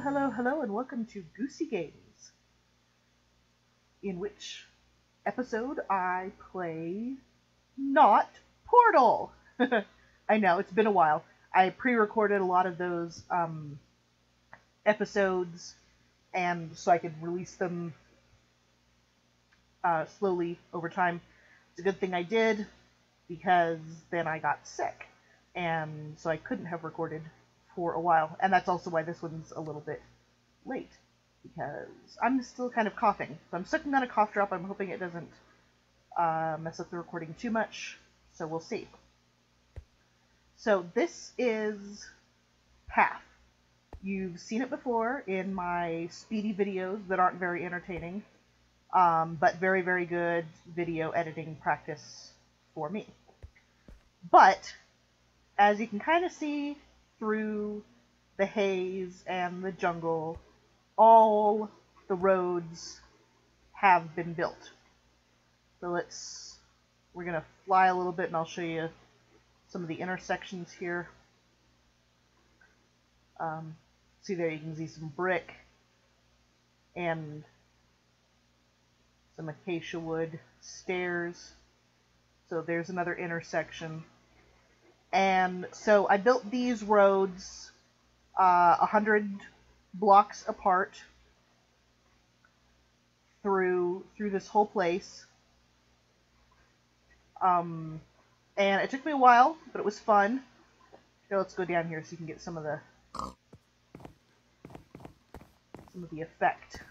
Hello, and welcome to Goosey Games, in which episode I play not Portal. I know, it's been a while. I pre-recorded a lot of those episodes, and so I could release them slowly over time. It's a good thing I did, because then I got sick, and so I couldn't have recorded for a while, and that's also why this one's a little bit late, because I'm still kind of coughing. So I'm sucking on a cough drop. I'm hoping it doesn't mess up the recording too much, so we'll see. So this is Path. You've seen it before in my speedy videos that aren't very entertaining, but very, very good video editing practice for me. But, as you can kind of see through the haze and the jungle, all the roads have been built. So we're going to fly a little bit and I'll show you some of the intersections here. See there, you can see some brick and some acacia wood stairs. So there's another intersection. And so I built these roads 100 blocks apart through this whole place. And it took me a while, but it was fun. Here, let's go down here so you can get some of the effect.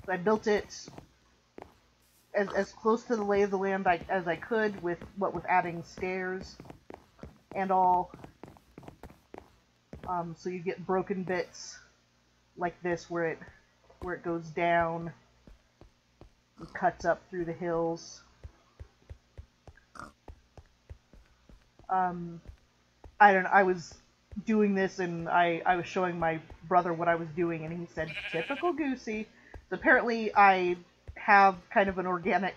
So I built it as close to the lay of the land as I could, with adding stairs and all. So you get broken bits like this where it goes down and cuts up through the hills. I don't know, I was doing this and I was showing my brother what I was doing, and he said, "Typical Goosey." So apparently I have kind of an organic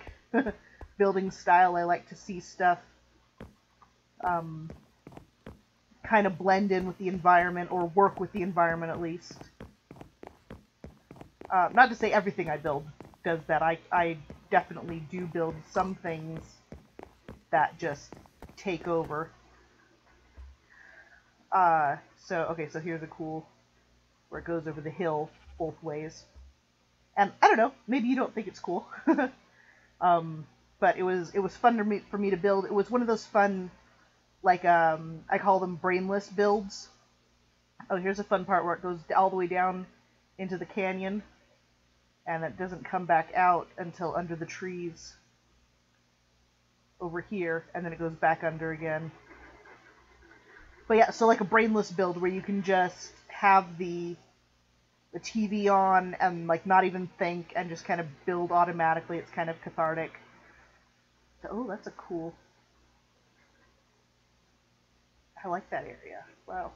building style. I like to see stuff kind of blend in with the environment, or work with the environment at least. Not to say everything I build does that. I definitely do build some things that just take over. So here's a cool, where it goes over the hill both ways. And I don't know, maybe you don't think it's cool. But it was fun for me to build. It was one of those fun, like, I call them brainless builds. Oh, here's a fun part where it goes all the way down into the canyon, and it doesn't come back out until under the trees over here, and then it goes back under again. But yeah, so like a brainless build where you can just have the TV on and like not even think and just kind of build automatically. It's kind of cathartic. Oh, that's a cool. I like that area. Wow.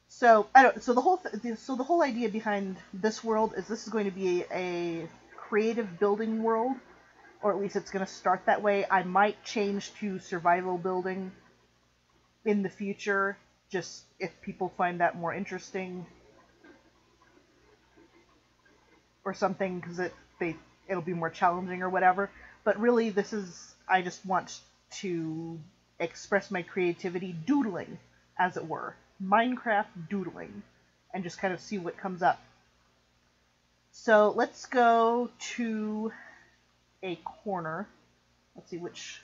So the whole idea behind this world is this is going to be a creative building world, or at least it's going to start that way. I might change to survival building in the future, just if people find that more interesting or something, because it'll be more challenging or whatever. But really, I just want to express my creativity doodling, as it were. Minecraft doodling, and just kind of see what comes up. So let's go to a corner. Let's see which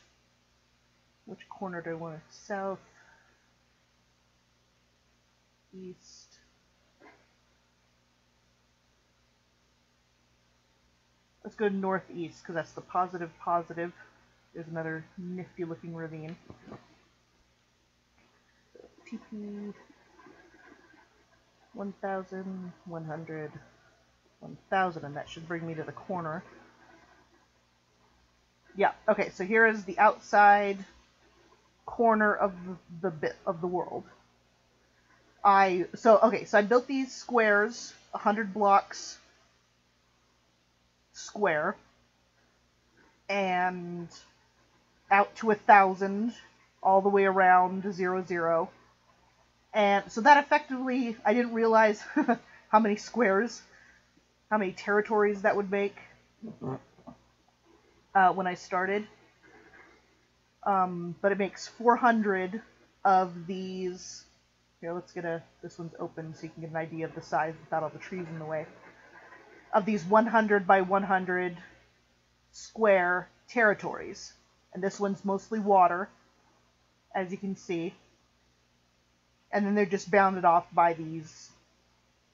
corner do I want? South, east. Let's go northeast, because that's the positive. There's another nifty looking ravine. TP 1,000, 100, 1,000, and that should bring me to the corner. Yeah, okay, so here is the outside corner of the world. So I built these squares, 100 blocks square, and out to 1,000 all the way around 0, 0. And so that effectively, I didn't realize how many squares, how many territories that would make when I started. But it makes 400 of these. Here, let's get this one's open so you can get an idea of the size without all the trees in the way. Of these 100 by 100 square territories. And this one's mostly water, as you can see. And then they're just bounded off by these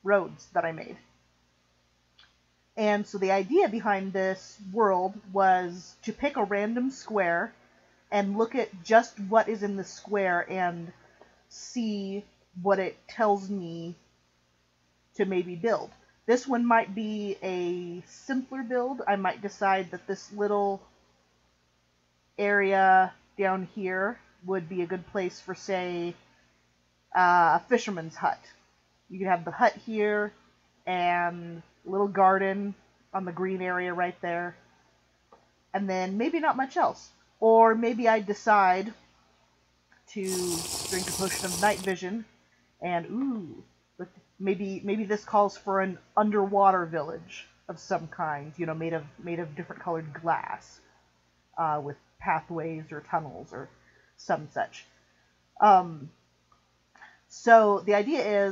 roads that I made. And so the idea behind this world was to pick a random square and look at just what is in the square and see what it tells me to maybe build. This one might be a simpler build. I might decide that this little area down here would be a good place for, say, a fisherman's hut. You could have the hut here and a little garden on the green area right there. And then maybe not much else. Or maybe I decide to drink a potion of night vision and, ooh, look, maybe this calls for an underwater village of some kind, you know, made of different colored glass, with pathways or tunnels or some such. So the idea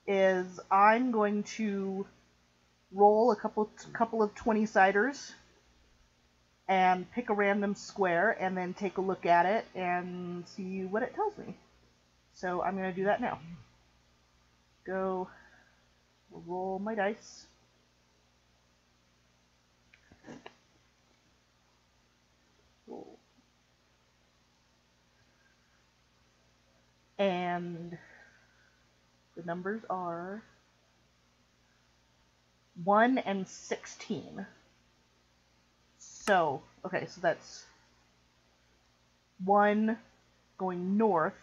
is I'm going to roll a couple of 20-siders and pick a random square and then take a look at it and see what it tells me. So I'm going to do that now. Go roll my dice. Roll. And the numbers are 1 and 16. So, okay, so that's 1 going north.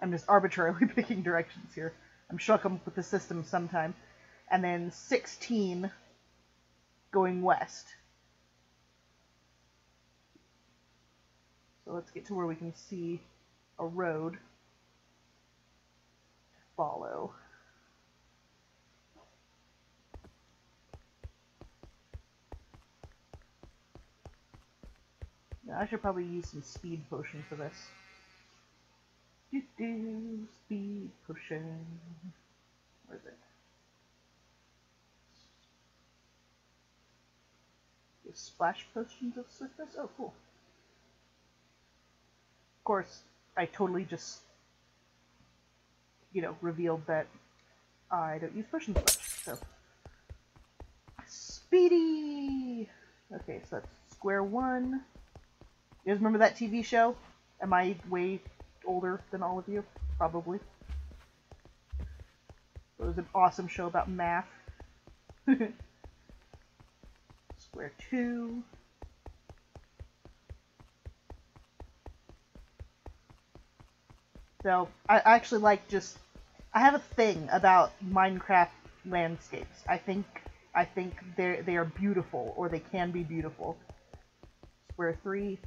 I'm just arbitrarily picking directions here. I'm sure I'll come up with the system sometime. And then 16 going west. So let's get to where we can see a road to follow. Now, I should probably use some speed potion for this. Speed potion. Where is it? Splash potions of swiftness? Oh, cool. Of course, I totally just, revealed that I don't use potions much, so. Speedy! Okay, so that's square 1. You guys remember that TV show? Am I way older than all of you? Probably. It was an awesome show about math. Square 2. So, I actually like I have a thing about Minecraft landscapes. I think they are beautiful, or they can be beautiful. Square 3.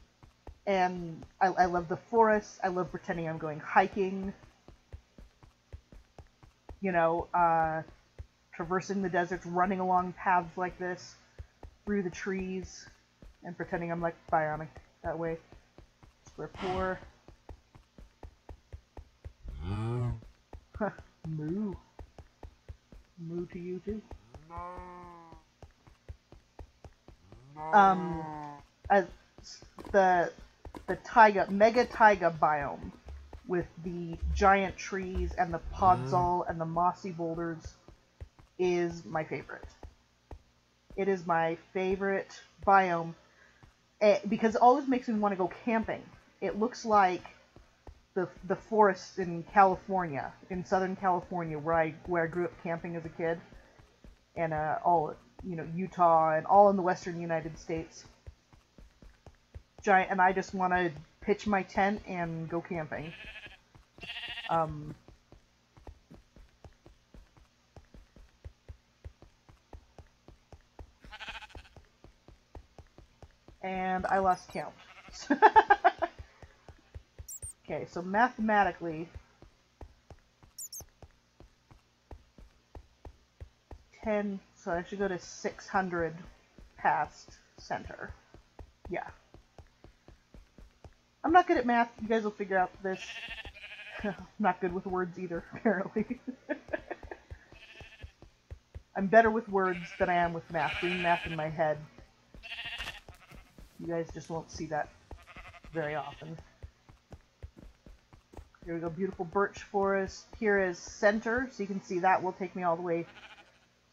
And I love the forest. I love pretending I'm going hiking. Traversing the deserts, running along paths like this, through the trees, and pretending I'm like bionic that way. Square 4. Moo. Moo to you too. The mega taiga biome with the giant trees and the podzol and the mossy boulders is my favorite. It is my favorite biome because it always makes me want to go camping. It looks like the forests in California, in Southern California, where I grew up camping as a kid, and all Utah and all in the western United States. Giant, and I just want to pitch my tent and go camping. And I lost count. Okay, so mathematically, 10, so I should go to 600 past center. Yeah. I'm not good at math. You guys will figure out this. I'm not good with words either, apparently. I'm better with words than I am with math. Doing math in my head. You guys just won't see that very often. Here we go, beautiful birch forest. Here is center, so you can see that will take me all the way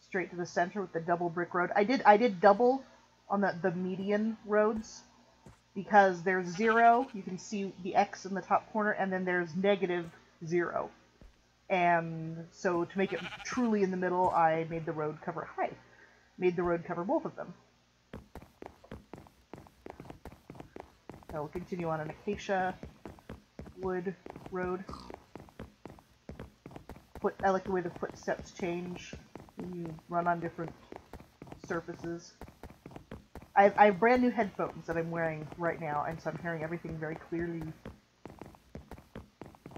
straight to the center with the double brick road. I did double on the median roads because there's 0, you can see the X in the top corner, and then there's -0. And so to make it truly in the middle, I made the road cover made the road cover both of them. I will continue on an acacia wood road. I like the way the footsteps change when you run on different surfaces. I have brand new headphones that I'm wearing right now, and so I'm hearing everything very clearly.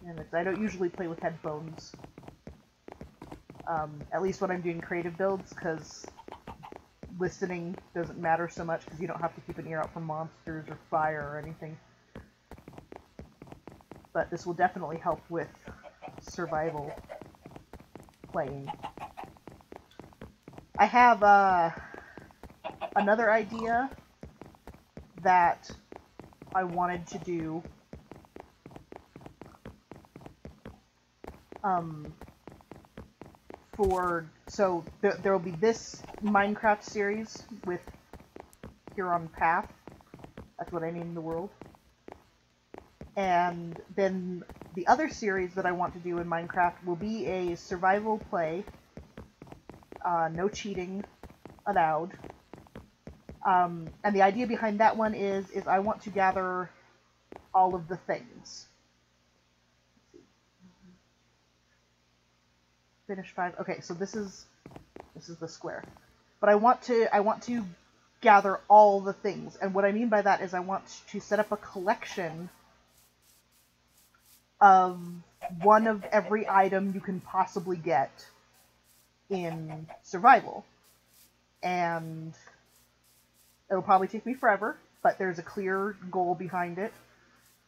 And I don't usually play with headphones, at least when I'm doing creative builds, because listening doesn't matter so much because you don't have to keep an ear out for monsters or fire or anything. But this will definitely help with survival playing. I have another idea that I wanted to do. So there will be this Minecraft series with here on Path. That's what I named the world. And then the other series that I want to do in Minecraft will be a survival play. No cheating allowed. And the idea behind that one is I want to gather all of the things. Finish 5. Okay, so this is the square. But I want to gather all the things. And what I mean by that is I want to set up a collection of one of every item you can possibly get in survival. And it'll probably take me forever, but there's a clear goal behind it.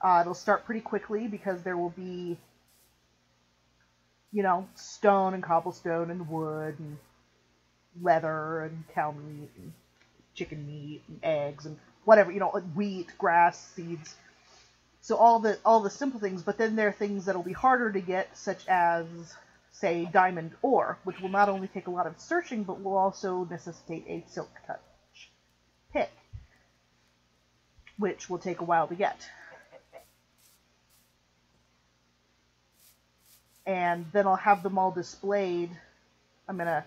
It'll start pretty quickly because there will be, you know, stone and cobblestone and wood and leather and cow meat and chicken meat and eggs and whatever, you know, wheat, grass, seeds. So all the simple things, but then there are things that'll be harder to get, such as, say, diamond ore, which will not only take a lot of searching, but will also necessitate a silk touch pick, which will take a while to get. And then I'll have them all displayed. I'm gonna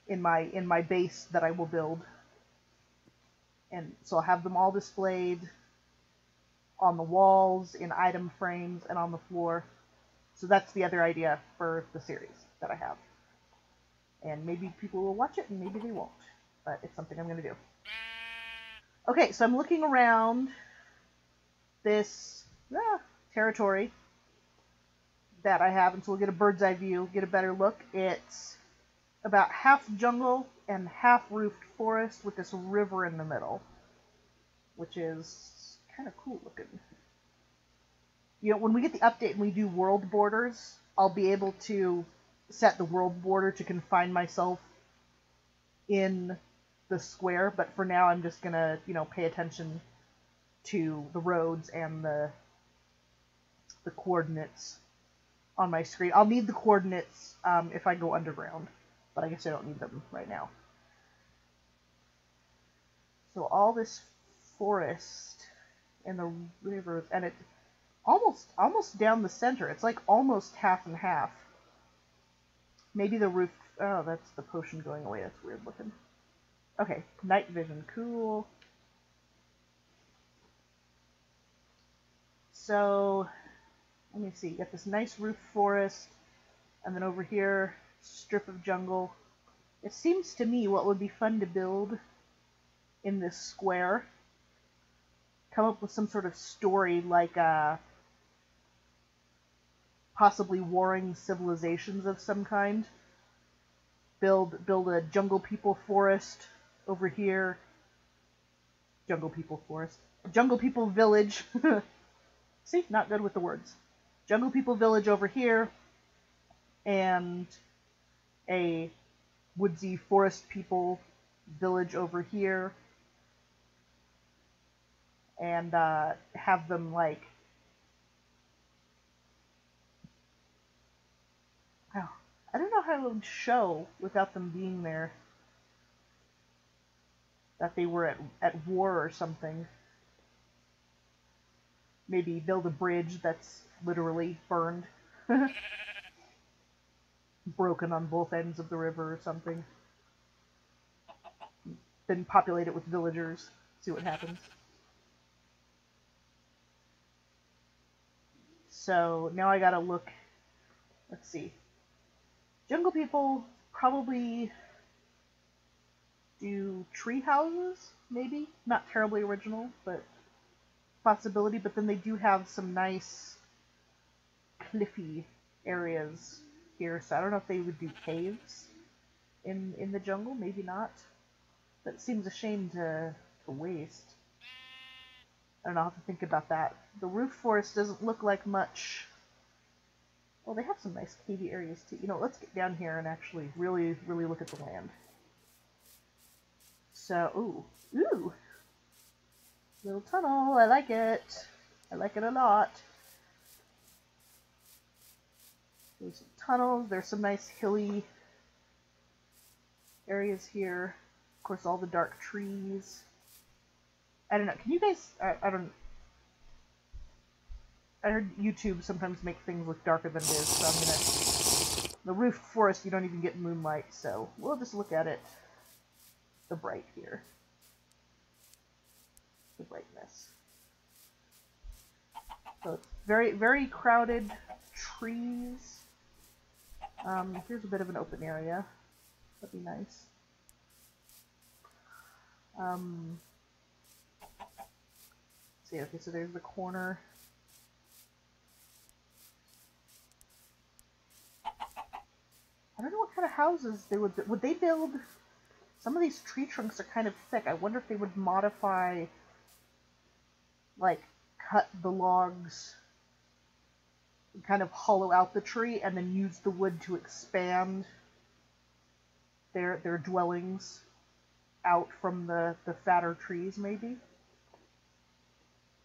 in my base that I will build, and so I'll have them all displayed on the walls, in item frames, and on the floor. So that's the other idea for the series that I have. And maybe people will watch it, and maybe they won't. But it's something I'm going to do. Okay, so I'm looking around this territory that I have, and so we'll get a bird's eye view, get a better look. It's about half jungle and half roofed forest with this river in the middle, which is kind of cool looking. You know, when we get the update and we do world borders, I'll be able to set the world border to confine myself in the square, but for now I'm just gonna, you know, pay attention to the roads and the coordinates on my screen. I'll need the coordinates if I go underground, but I guess I don't need them right now. So all this forest and the rivers, and it almost down the center. It's like almost half and half. Maybe the roof. Oh, that's the potion going away. That's weird looking. Okay, night vision, cool. So let me see. You got this nice roof forest, and then over here, strip of jungle. It seems to me what would be fun to build in this square come up with some sort of story, like possibly warring civilizations of some kind. Build a jungle people forest over here. Jungle people forest. Jungle people village. See, not good with the words. Jungle people village over here, and a woodsy forest people village over here, and have them like, oh, I don't know how it would show without them being there that they were at war or something. Maybe build a bridge that's literally burned. Broken on both ends of the river or something. Then populate it with villagers. See what happens. So now I gotta look. Let's see. Jungle people probably do tree houses, maybe? Not terribly original, but possibility. But then they do have some nice cliffy areas here, so I don't know if they would do caves in the jungle. Maybe not. But it seems a shame to waste. I don't know, I'll have to think about that. The roof forest doesn't look like much. Well, they have some nice cavey areas too. You know, let's get down here and actually really look at the land. So, ooh. Little tunnel, I like it. I like it a lot. There's some tunnels, there's some nice hilly areas here. Of course, all the dark trees. I don't know, can you guys, I heard YouTube sometimes make things look darker than it is, so I'm gonna... The roof forest, you don't even get moonlight, so we'll just look at it. The bright here. The brightness. So it's very crowded trees. Here's a bit of an open area. That'd be nice. See, okay, so there's the corner. I don't know what kind of houses they would they build. Some of these tree trunks are kind of thick. I wonder if they would modify, like, cut the logs, kind of hollow out the tree, and then use the wood to expand their dwellings out from the fatter trees, maybe?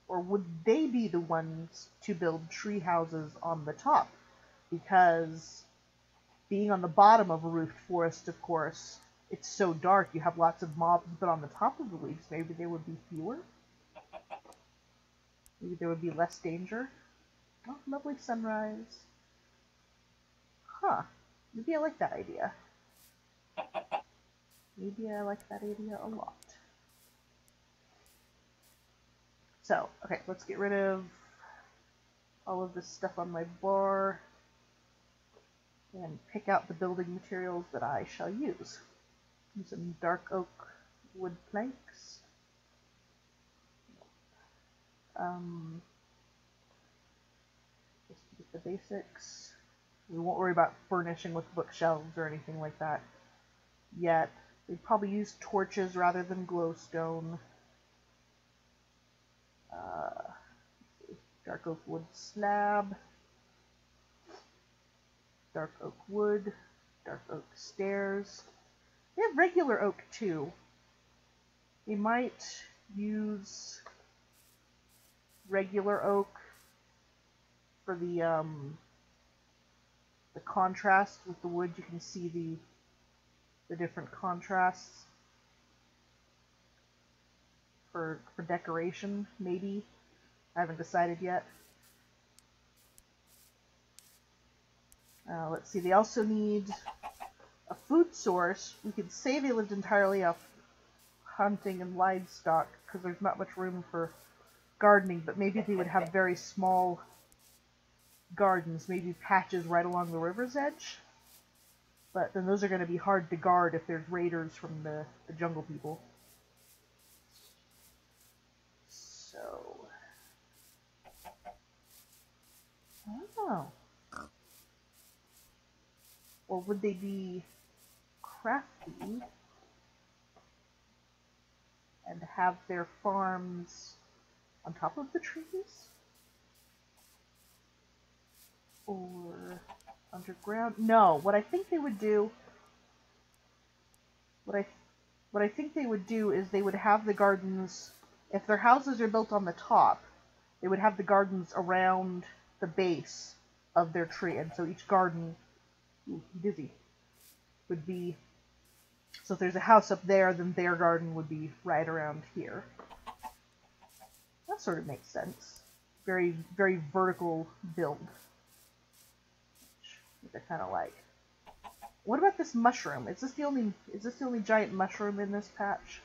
Or would they be the ones to build tree houses on the top? Because being on the bottom of a roofed forest, of course, it's so dark, you have lots of mobs, but on the top of the leaves, maybe there would be fewer? Maybe there would be less danger? Oh, lovely sunrise. Huh. Maybe I like that idea. Maybe I like that idea a lot. So, okay, let's get rid of all of this stuff on my bar and pick out the building materials that I shall use. Some dark oak wood planks. Just to get the basics. We won't worry about furnishing with bookshelves or anything like that yet. We'd probably use torches rather than glowstone. Dark oak wood slab. Dark oak wood. Dark oak stairs. They have regular oak too. We might use regular oak for the contrast with the wood. You can see the different contrasts for decoration, maybe. I haven't decided yet. Let's see, they also need a food source. We could say they lived entirely off hunting and livestock, because there's not much room for gardening, but maybe they would have very small gardens, maybe patches right along the river's edge. But then those are going to be hard to guard if there's raiders from the jungle people. So Or would they be crafty and have their farms on top of the trees? Or underground? No, what I think they would do, what I think they would do is they would have the gardens, if their houses are built on the top, they would have the gardens around the base of their tree, and so each garden, ooh, dizzy, would be, so if there's a house up there, then their garden would be right around here. That sort of makes sense. Very, very vertical build, which I kind of like. What about this mushroom? Is this the only giant mushroom in this patch?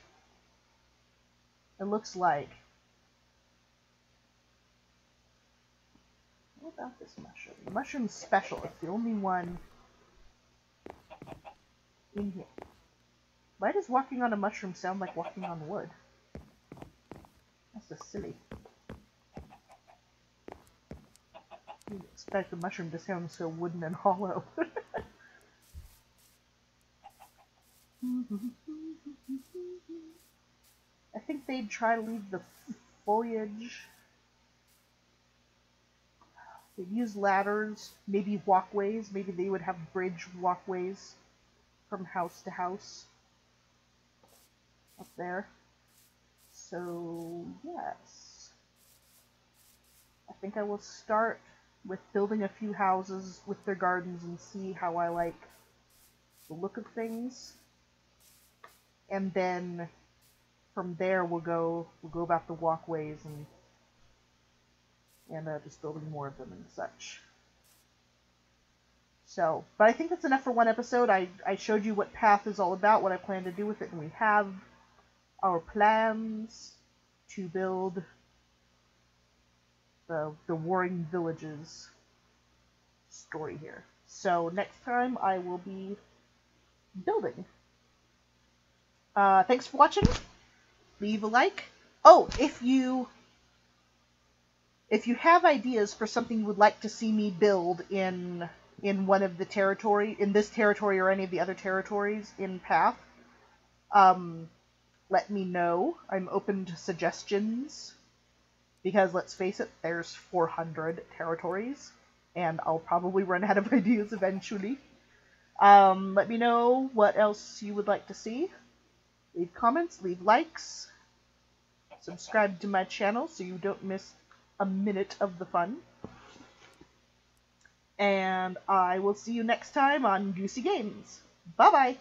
It looks like. What about this mushroom? The mushroom's special. It's the only one in here. Why does walking on a mushroom sound like walking on wood? That's just silly. You'd expect the mushroom to sound so wooden and hollow. I think they'd try to leave the foliage. They'd use ladders, maybe walkways. Maybe they would have bridge walkways from house to house up there. So, yes. I think I will start with building a few houses with their gardens and see how I like the look of things. And then from there we'll go about the walkways and just building more of them and such. So, but I think that's enough for one episode. I showed you what Path is all about, what I plan to do with it, and we have our plans to build the Warring Villages story here. So next time I will be building. Thanks for watching. Leave a like. Oh, if you have ideas for something you would like to see me build in one of the in this territory or any of the other territories in Path, let me know. I'm open to suggestions, because let's face it, there's 400 territories, and I'll probably run out of ideas eventually. Let me know what else you would like to see. Leave comments, leave likes, subscribe to my channel so you don't miss a minute of the fun. And I will see you next time on Goosey Games. Bye-bye!